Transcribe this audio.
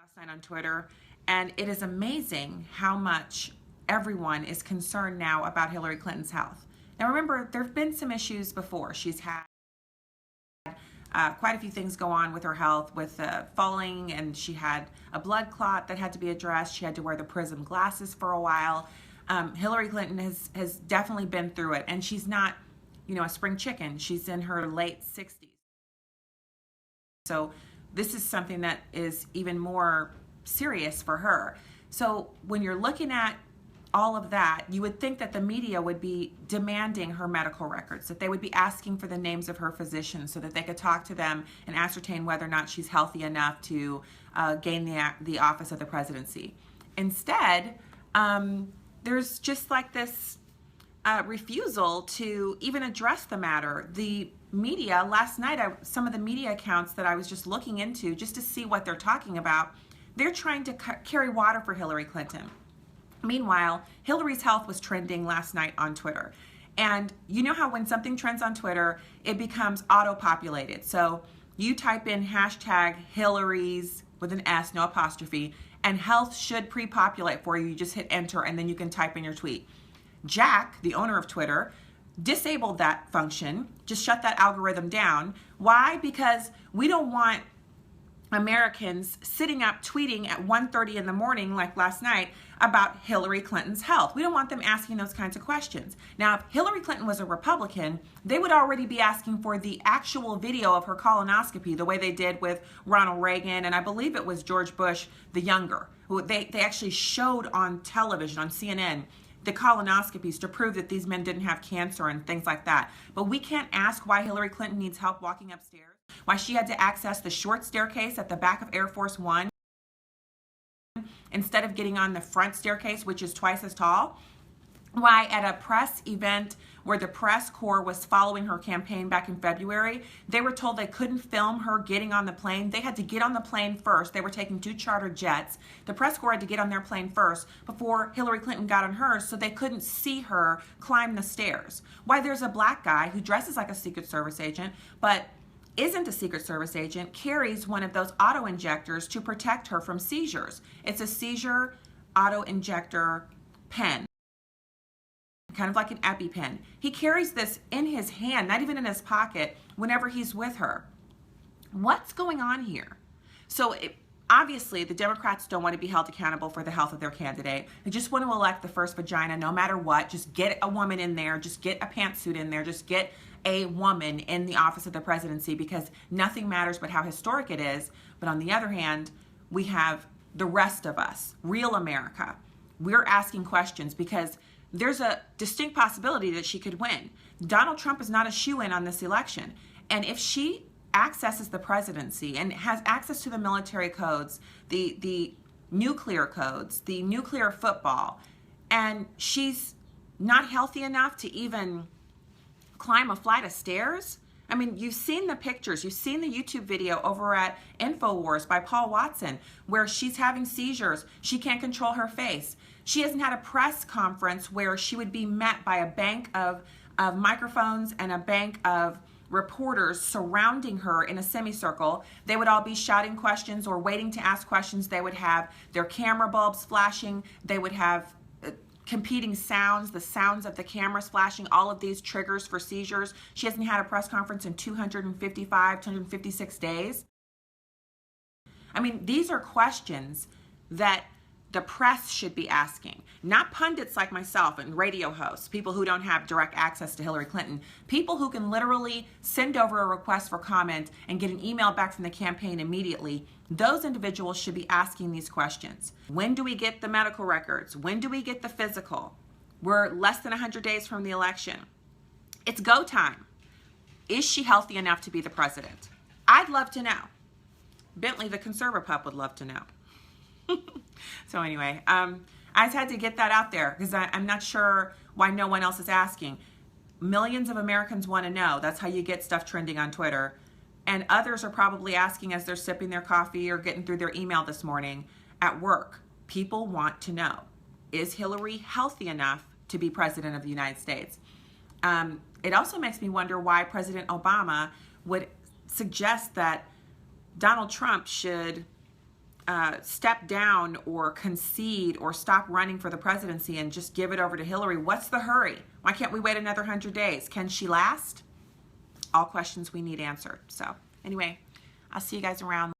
last night on Twitter, and it is amazing how much everyone is concerned now about Hillary Clinton's health. Now remember, there have been some issues before. She's had quite a few things go on with her health, with falling, and she had a blood clot that had to be addressed. She had to wear the prism glasses for a while. Hillary Clinton has definitely been through it, and she's not, a spring chicken. She's in her late 60s. So this is something that is even more serious for her. So when you're looking at all of that, you would think that the media would be demanding her medical records, that they would be asking for the names of her physicians so that they could talk to them and ascertain whether or not she's healthy enough to gain the office of the presidency. Instead, there's just like this refusal to even address the matter. The media, last night, some of the media accounts that I was just looking into just to see what they're talking about, they're trying to carry water for Hillary Clinton. Meanwhile, Hillary's health was trending last night on Twitter. And you know how when something trends on Twitter, it becomes auto-populated. So you type in hashtag Hillary's with an S, no apostrophe, and health should pre-populate for you. You just hit enter and then you can type in your tweet. Jack, the owner of Twitter, disabled that function, just shut that algorithm down. Why? Because we don't want Americans sitting up tweeting at 1:30 in the morning like last night about Hillary Clinton's health. We don't want them asking those kinds of questions. Now, if Hillary Clinton was a Republican, they would already be asking for the actual video of her colonoscopy, the way they did with Ronald Reagan, and I believe it was George Bush the younger. They actually showed on television, on CNN, the colonoscopies to prove that these men didn't have cancer and things like that. But we can't ask why Hillary Clinton needs help walking upstairs, why she had to access the short staircase at the back of Air Force One instead of getting on the front staircase, which is twice as tall. Why at a press event where the press corps was following her campaign back in February, they were told they couldn't film her getting on the plane. They had to get on the plane first. They were taking 2 charter jets. The press corps had to get on their plane first before Hillary Clinton got on hers, so they couldn't see her climb the stairs. Why there's a black guy who dresses like a Secret Service agent, but isn't a Secret Service agent, carries one of those auto injectors to protect her from seizures. It's a seizure auto injector pen, kind of like an EpiPen. He carries this in his hand, not even in his pocket, whenever he's with her. What's going on here? So obviously, the Democrats don't want to be held accountable for the health of their candidate. They just want to elect the first vagina no matter what. Just get a woman in there. Just get a pantsuit in there. Just get a woman in the office of the presidency, because nothing matters but how historic it is. But on the other hand, we have the rest of us, real America. We're asking questions because there's a distinct possibility that she could win. Donald Trump is not a shoo-in on this election. And if she accesses the presidency and has access to the military codes, the nuclear codes, the nuclear football, and she's not healthy enough to even climb a flight of stairs. I mean, you've seen the pictures, you've seen the YouTube video over at InfoWars by Paul Watson, where she's having seizures, she can't control her face. She hasn't had a press conference where she would be met by a bank of microphones and a bank of reporters surrounding her in a semicircle. They would all be shouting questions or waiting to ask questions. They would have their camera bulbs flashing. They would have competing sounds, the sounds of the cameras flashing, all of these triggers for seizures. She hasn't had a press conference in 256 days. I mean, these are questions that the press should be asking, not pundits like myself and radio hosts, people who don't have direct access to Hillary Clinton, people who can literally send over a request for comment and get an email back from the campaign immediately. Those individuals should be asking these questions. When do we get the medical records? When do we get the physical? We're less than 100 days from the election. It's go time. Is she healthy enough to be the president? I'd love to know. Bentley, the conservative pup, would love to know. So anyway, I just had to get that out there because I'm not sure why no one else is asking. Millions of Americans want to know. That's how you get stuff trending on Twitter. And others are probably asking as they're sipping their coffee or getting through their email this morning at work. People want to know, is Hillary healthy enough to be president of the United States? It also makes me wonder why President Obama would suggest that Donald Trump should step down or concede or stop running for the presidency and just give it over to Hillary? What's the hurry? Why can't we wait another 100 days? Can she last? All questions we need answered. So anyway, I'll see you guys around.